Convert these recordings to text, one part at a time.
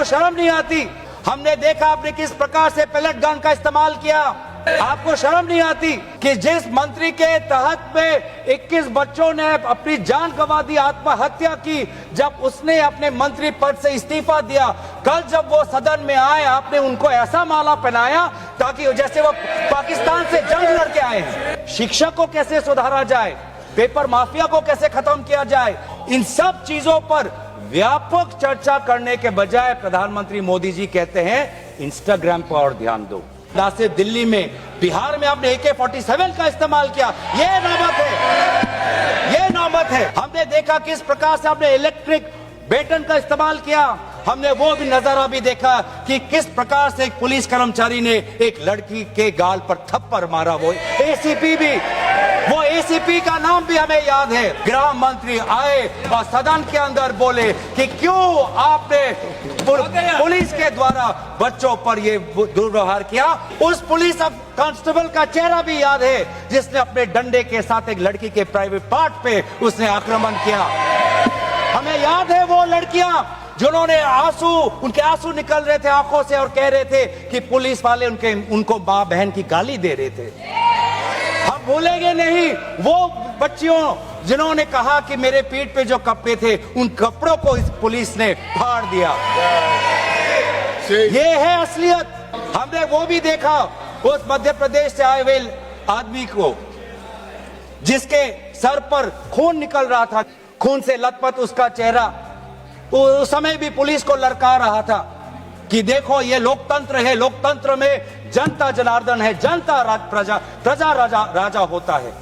शर्म नहीं आती? हमने देखा आपने किस प्रकार से पेलेट गन का इस्तेमाल किया। आपको शर्म नहीं आती कि जिस मंत्री के तहत में 21 बच्चों ने अपनी जान गंवा दी, आत्महत्या की, जब उसने अपने मंत्री पद से इस्तीफा दिया, कल जब वो सदन में आए आपने उनको ऐसा माला पहनाया ताकि जैसे वो पाकिस्तान से जंग लड़के आए हैं। शिक्षा को कैसे सुधारा जाए, पेपर माफिया को कैसे खत्म किया जाए, इन सब चीजों पर व्यापक चर्चा करने के बजाय प्रधानमंत्री मोदी जी कहते हैं इंस्टाग्राम पर और ध्यान दो। ना सिर्फ दिल्ली में, बिहार में आपने AK-47 का इस्तेमाल किया, ये नौबत है, ये नौबत है। हमने देखा किस प्रकार से आपने इलेक्ट्रिक बेटन का इस्तेमाल किया। हमने वो भी नजारा भी देखा कि किस प्रकार से एक पुलिस कर्मचारी ने एक लड़की के गाल पर थप्पड़ मारा। वो एसीपी का नाम भी हमें याद है। गृह मंत्री आए और सदन के अंदर बोले कि क्यों आपने पुलिस के द्वारा बच्चों पर ये दुर्व्यवहार किया। उस पुलिस कांस्टेबल का चेहरा भी याद है जिसने अपने डंडे के साथ एक लड़की के प्राइवेट पार्ट पे उसने आक्रमण किया। हमें याद है वो लड़कियां जिन्होंने उनके आंसू निकल रहे थे आंखों से और कह रहे थे कि पुलिस वाले उनको मां बहन की गाली दे रहे थे। हम भूलेंगे नहीं वो बच्चियों जिन्होंने कहा कि मेरे पीठ पे जो कपड़े थे उन कपड़ों को इस पुलिस ने फाड़ दिया। ये है असलियत। हमने वो भी देखा उस मध्य प्रदेश से आए हुए आदमी को जिसके सर पर खून निकल रहा था, खून से लथपथ उसका चेहरा। उस समय भी पुलिस को ललकार रहा था कि देखो ये लोकतंत्र है, लोकतंत्र में जनता जनार्दन है, जनता प्रजा राजा होता है।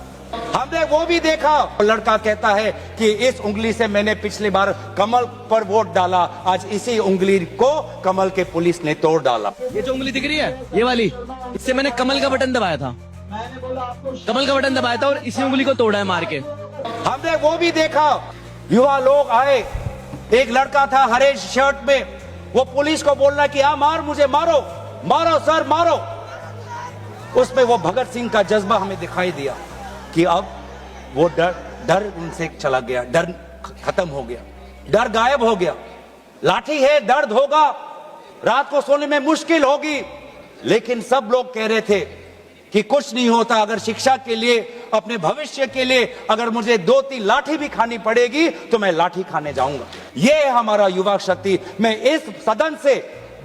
हमने वो भी देखा। लड़का कहता है कि इस उंगली से मैंने पिछली बार कमल पर वोट डाला, आज इसी उंगली को कमल के पुलिस ने तोड़ डाला। ये जो उंगली दिख रही है ये वाली, इससे मैंने कमल का बटन दबाया था, कमल का बटन दबाया था और इसी उंगली को तोड़ा है मार के। हमने वो भी देखा। युवा लोग आए, एक लड़का था हरे शर्ट में, वो पुलिस को बोलना कि मार, मुझे मारो, मारो सर मारो। उसमें वो भगत सिंह का जज्बा हमें दिखाई दिया कि अब वो डर उनसे चला गया, डर खत्म हो गया, डर गायब हो गया। लाठी है, दर्द होगा, रात को सोने में मुश्किल होगी, लेकिन सब लोग कह रहे थे कि कुछ नहीं होता। अगर शिक्षा के लिए, अपने भविष्य के लिए अगर मुझे 2-3 लाठी भी खानी पड़ेगी तो मैं लाठी खाने जाऊंगा। ये है हमारा युवा शक्ति। मैं इस सदन से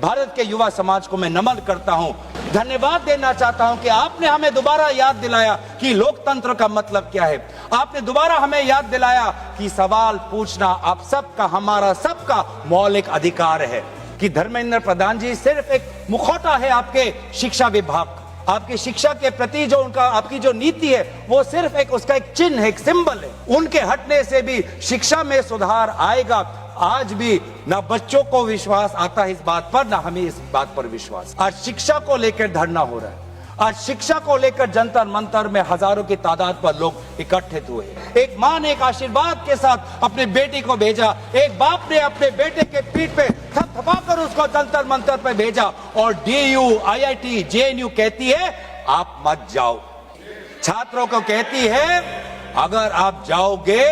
भारत के युवा समाज को मैं नमन करता हूं, धन्यवाद देना चाहता हूं कि आपने हमें दोबारा याद दिलाया कि लोकतंत्र का मतलब क्या है। आपने दोबारा हमें याद दिलाया कि सवाल पूछना आप सबका, हमारा सबका मौलिक अधिकार है। कि धर्मेंद्र प्रधान जी सिर्फ एक मुखौटा है आपके शिक्षा विभाग, आपकी शिक्षा के प्रति जो उनका, आपकी जो नीति है वो सिर्फ एक उसका एक चिन्ह है, एक सिंबल है। उनके हटने से भी शिक्षा में सुधार आएगा। आज भी ना बच्चों को विश्वास आता है इस बात पर, ना हमें इस बात पर विश्वास। आज शिक्षा को लेकर धरना हो रहा है, आज शिक्षा को लेकर जंतर मंतर में हजारों की तादाद पर लोग इकट्ठित हुए। एक मां ने एक आशीर्वाद के साथ अपने बेटी को भेजा, एक बाप ने अपने बेटे के पीठ पे थपथपाकर उसको जंतर मंतर पे भेजा, और DU, IIT, JNU कहती है आप मत जाओ। छात्रों को कहती है अगर आप जाओगे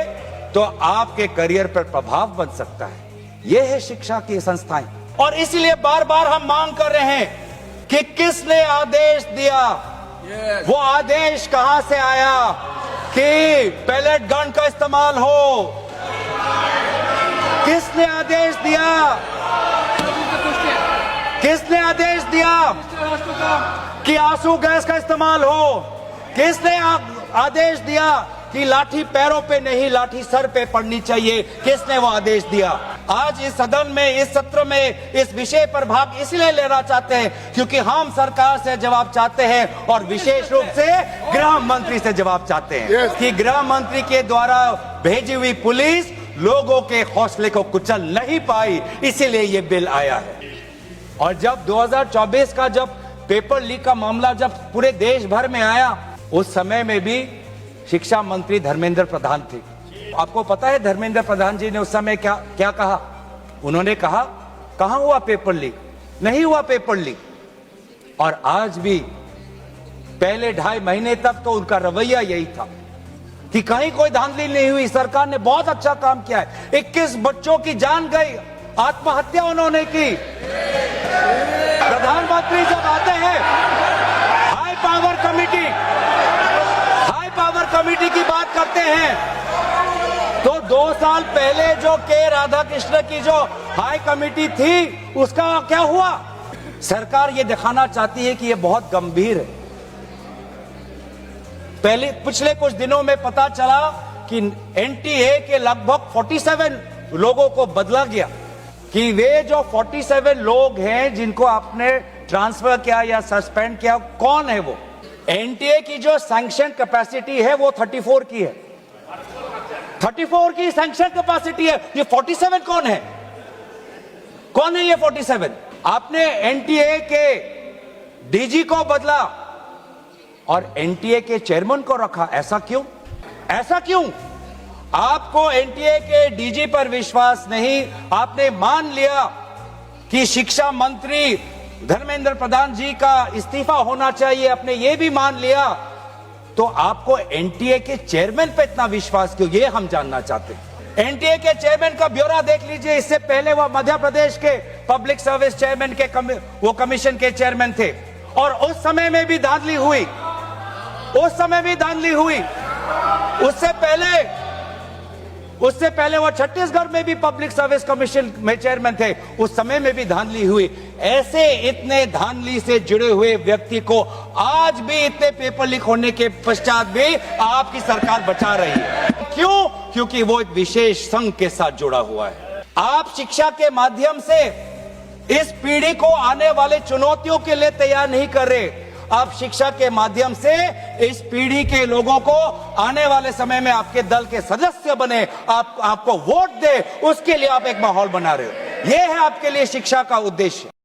तो आपके करियर पर प्रभाव बन सकता है। यह है शिक्षा की संस्थाएं। और इसीलिए बार बार हम मांग कर रहे हैं कि किसने आदेश दिया, वो आदेश कहां से आया कि पेलेट गन का इस्तेमाल हो। किसने आदेश दिया, किसने आदेश दिया कि आंसू गैस का इस्तेमाल हो। किसने आदेश दिया कि लाठी पैरों पे नहीं, लाठी सर पे पड़नी चाहिए। किसने वो आदेश दिया। आज इस सदन में, इस सत्र में इस विषय पर भाग इसलिए लेना चाहते हैं क्योंकि हम सरकार से जवाब चाहते हैं और विशेष रूप से गृह मंत्री से जवाब चाहते हैं कि गृह मंत्री के द्वारा भेजी हुई पुलिस लोगों के हौसले को कुचल नहीं पाई, इसीलिए ये बिल आया है। और जब 2024 का जब पेपर लीक का मामला जब पूरे देश भर में आया, उस समय में भी शिक्षा मंत्री धर्मेंद्र प्रधान थे। आपको पता है धर्मेंद्र प्रधान जी ने उस समय क्या कहा? उन्होंने कहा कहां हुआ पेपर लीक, नहीं हुआ पेपर लीक। और आज भी पहले 2.5 महीने तक तो उनका रवैया यही था कि कहीं कोई धांधली नहीं हुई, सरकार ने बहुत अच्छा काम किया है। 21 बच्चों की जान गई, आत्महत्या उन्होंने की। प्रधानमंत्री जब आते हैं हाई पावर कमेटी की बात करते हैं, तो 2 साल पहले जो के राधाकृष्ण की जो हाई कमेटी थी उसका क्या हुआ? सरकार ये दिखाना चाहती है कि ये बहुत गंभीर है। पिछले कुछ दिनों में पता चला कि एनटीए के लगभग 47 लोगों को बदला गया, कि वे जो 47 लोग हैं जिनको आपने ट्रांसफर किया या सस्पेंड किया, कौन है वो? एनटीए की जो सैंक्शन कैपेसिटी है वो 34 की है, 34 की सैंक्शन कैपेसिटी है। ये 47 कौन है? कौन है ये 47? आपने एनटीए के डीजी को बदला और एनटीए के चेयरमैन को रखा, ऐसा क्यों? ऐसा क्यों? आपको एनटीए के डीजी पर विश्वास नहीं, आपने मान लिया कि शिक्षा मंत्री धर्मेंद्र प्रधान जी का इस्तीफा होना चाहिए, आपने ये भी मान लिया, तो आपको एनटीए के चेयरमैन पे इतना विश्वास क्यों? ये हम जानना चाहते हैं। एनटीए के चेयरमैन का ब्यौरा देख लीजिए। इससे पहले वो मध्य प्रदेश के पब्लिक सर्विस चेयरमैन के वो कमीशन के चेयरमैन थे, और उस समय में भी धांधली हुई, उससे पहले वो छत्तीसगढ़ में भी पब्लिक सर्विस कमीशन में चेयरमैन थे, उस समय में भी धांधली हुई। ऐसे इतने धांधली से जुड़े हुए व्यक्ति को आज भी इतने पेपर लीक होने के पश्चात भी आपकी सरकार बचा रही है। क्यों? क्योंकि वो एक विशेष संघ के साथ जुड़ा हुआ है। आप शिक्षा के माध्यम से इस पीढ़ी को आने वाले चुनौतियों के लिए तैयार नहीं कर रहे। आप शिक्षा के माध्यम से इस पीढ़ी के लोगों को आने वाले समय में आपके दल के सदस्य बने, आपको वोट दे, उसके लिए आप एक माहौल बना रहे हो। यह है आपके लिए शिक्षा का उद्देश्य।